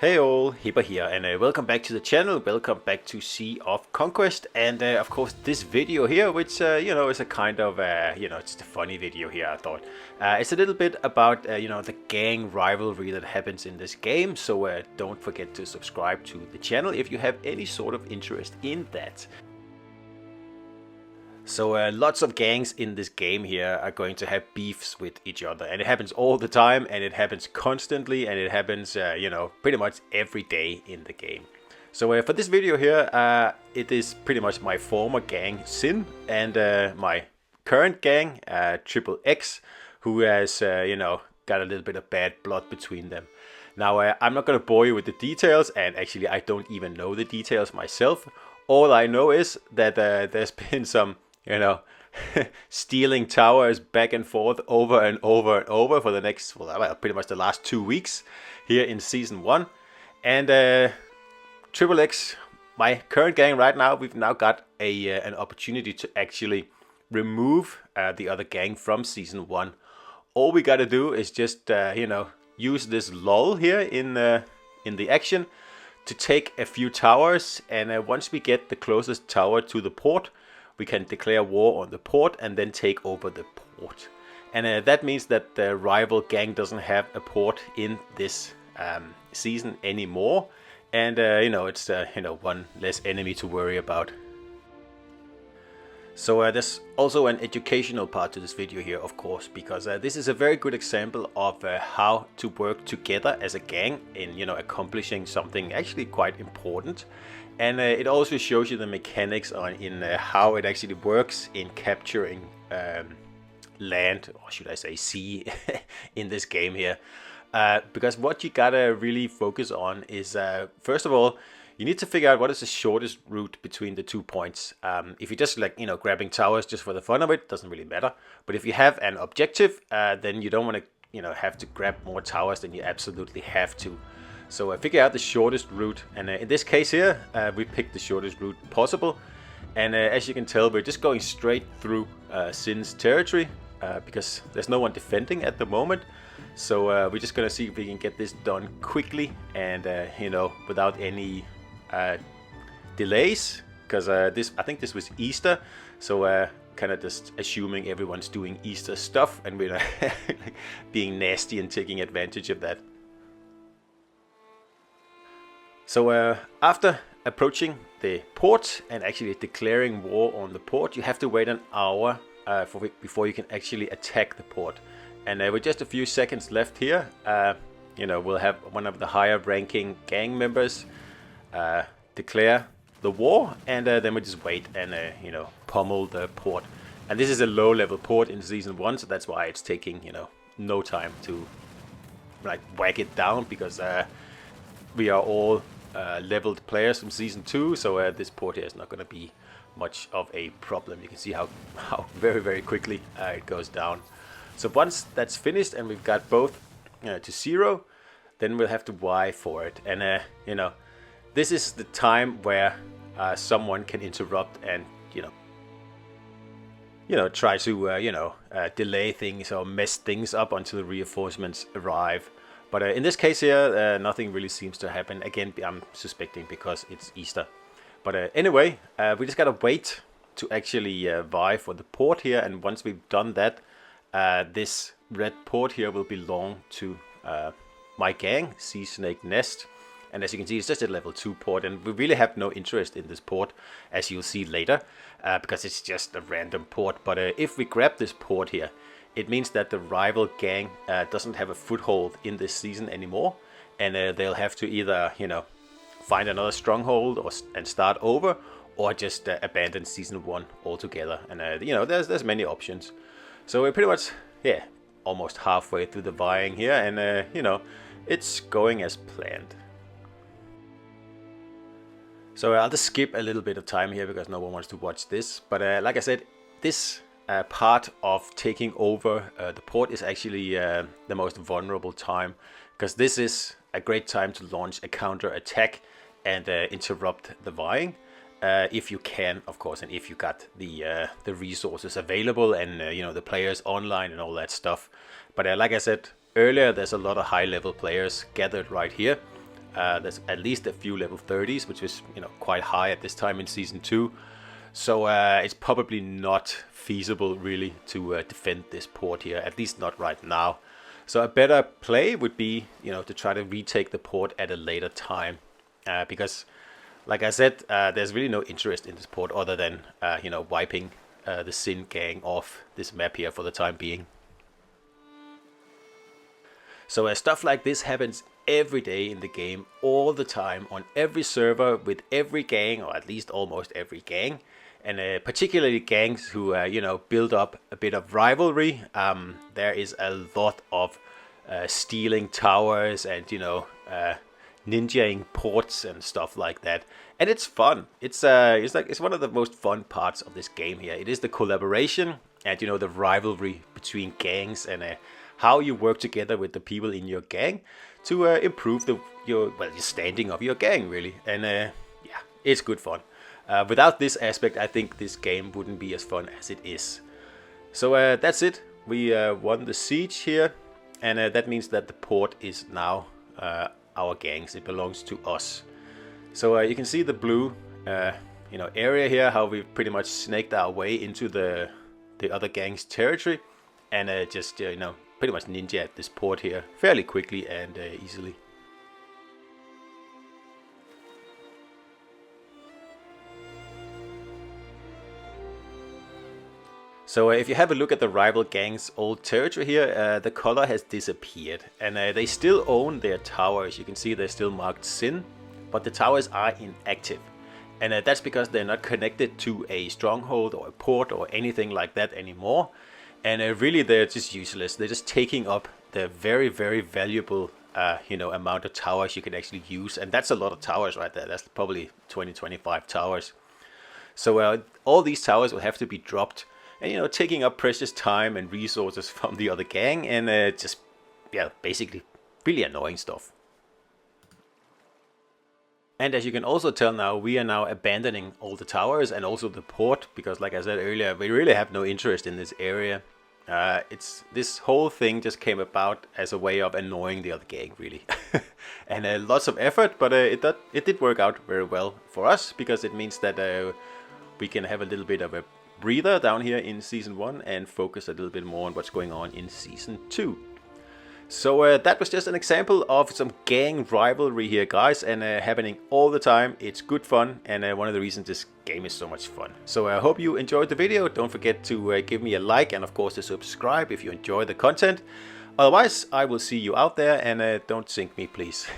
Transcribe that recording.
Hey all, Hipper here, and welcome back to the channel, welcome back to Sea of Conquest, and of course this video here, which, is a kind of, it's a funny video here, I thought. It's a little bit about, the gang rivalry that happens in this game, so don't forget to subscribe to the channel if you have any sort of interest in that. So lots of gangs in this game here are going to have beefs with each other, and it happens all the time, and it happens constantly, and it happens pretty much every day in the game. So for this video here, it is pretty much my former gang Sin and my current gang Triple X, who has got a little bit of bad blood between them. Now I'm not going to bore you with the details, and actually I don't even know the details myself. All I know is that there's been some stealing towers back and forth over and over and over for the next, well, pretty much the last 2 weeks here in Season 1. And Triple X, my current gang right now, we've now got an opportunity to actually remove the other gang from Season 1. All we gotta do is just, use this lull here in the action to take a few towers, and once we get the closest tower to the port, we can declare war on the port and then take over the port. And that means that the rival gang doesn't have a port in this season anymore. And, it's, one less enemy to worry about. So there's also an educational part to this video here, of course, because this is a very good example of how to work together as a gang in, accomplishing something actually quite important. And it also shows you the mechanics in how it actually works in capturing land, or should I say sea, in this game here. Because what you gotta really focus on is, first of all, you need to figure out what is the shortest route between the 2 points. If you're just grabbing towers just for the fun of it, doesn't really matter. But if you have an objective, then you don't want to have to grab more towers than you absolutely have to. So figure out the shortest route, and in this case here, we picked the shortest route possible. And as you can tell, we're just going straight through Sin's territory, because there's no one defending at the moment. So we're just gonna see if we can get this done quickly and without any delays, because I think this was Easter, so kind of just assuming everyone's doing Easter stuff, and we're being nasty and taking advantage of that. So after approaching the port and actually declaring war on the port, you have to wait an hour before you can actually attack the port. And with just a few seconds left here, we'll have one of the higher ranking gang members declare the war, and then we just wait and pummel the port. And this is a low level port in Season 1, so that's why it's taking no time to whack it down, because we are all leveled players from Season 2, so this port here is not going to be much of a problem. You can see how very, very quickly it goes down. So once that's finished and we've got both to 0, then we'll have to Y for it. And, this is the time where someone can interrupt and, try to, delay things or mess things up until the reinforcements arrive. But in this case here, nothing really seems to happen. Again, I'm suspecting because it's Easter. But anyway, we just gotta wait to actually vie for the port here. And once we've done that, this red port here will belong to my gang, Sea Snake Nest. And as you can see, it's just a level 2 port, and we really have no interest in this port, as you'll see later, because it's just a random port. But if we grab this port here, it means that the rival gang doesn't have a foothold in this season anymore, and they'll have to either, find another stronghold and start over, or just abandon Season 1 altogether. And there's many options. So we're pretty much, almost halfway through the vying here, and it's going as planned. So I'll just skip a little bit of time here because no one wants to watch this. But like I said, this part of taking over the port is actually the most vulnerable time, because this is a great time to launch a counter attack and interrupt the vying, if you can, of course, and if you got the resources available and the players online and all that stuff. But like I said earlier, there's a lot of high level players gathered right here, There's at least a few level 30s, which is, you know, quite high at this time in season 2. So it's probably not feasible really to defend this port here, at least not right now. So a better play would be, you know, to try to retake the port at a later time, because, like I said, there's really no interest in this port other than, you know, wiping the Sin gang off this map here for the time being. So stuff like this happens every day in the game, all the time, on every server, with every gang, or at least almost every gang. And particularly gangs who, you know, build up a bit of rivalry. There is a lot of stealing towers and, you know, ninjaing ports and stuff like that. And it's fun. It's one of the most fun parts of this game here. It is the collaboration and, you know, the rivalry between gangs, and how you work together with the people in your gang to improve your standing of your gang, really. And yeah, it's good fun. Without this aspect, I think this game wouldn't be as fun as it is. So that's it. We won the siege here, and that means that the port is now our gang's. It belongs to us. So you can see the blue, you know, area here. How we've pretty much snaked our way into the other gang's territory, and just you know, pretty much ninja at this port here fairly quickly and easily. So if you have a look at the rival gang's old territory here, the color has disappeared, and they still own their towers. You can see they're still marked Sin, but the towers are inactive. And that's because they're not connected to a stronghold or a port or anything like that anymore. And really they're just useless. They're just taking up the very, very valuable you know, amount of towers you can actually use. And that's a lot of towers right there. That's probably 20-25 towers. So all these towers will have to be dropped. And, you know, taking up precious time and resources from the other gang, and just, yeah, basically really annoying stuff. And as you can also tell now, we are now abandoning all the towers and also the port, because like I said earlier, we really have no interest in this area. This whole thing just came about as a way of annoying the other gang, really. And lots of effort, but it did work out very well for us, because it means that we can have a little bit of a breather down here in season 1 and focus a little bit more on what's going on in season 2. So that was just an example of some gang rivalry here, guys, and happening all the time. It's good fun, and one of the reasons this game is so much fun. So I hope you enjoyed the video. Don't forget to give me a like, and of course to subscribe if you enjoy the content. Otherwise, I will see you out there, and don't sink me, please.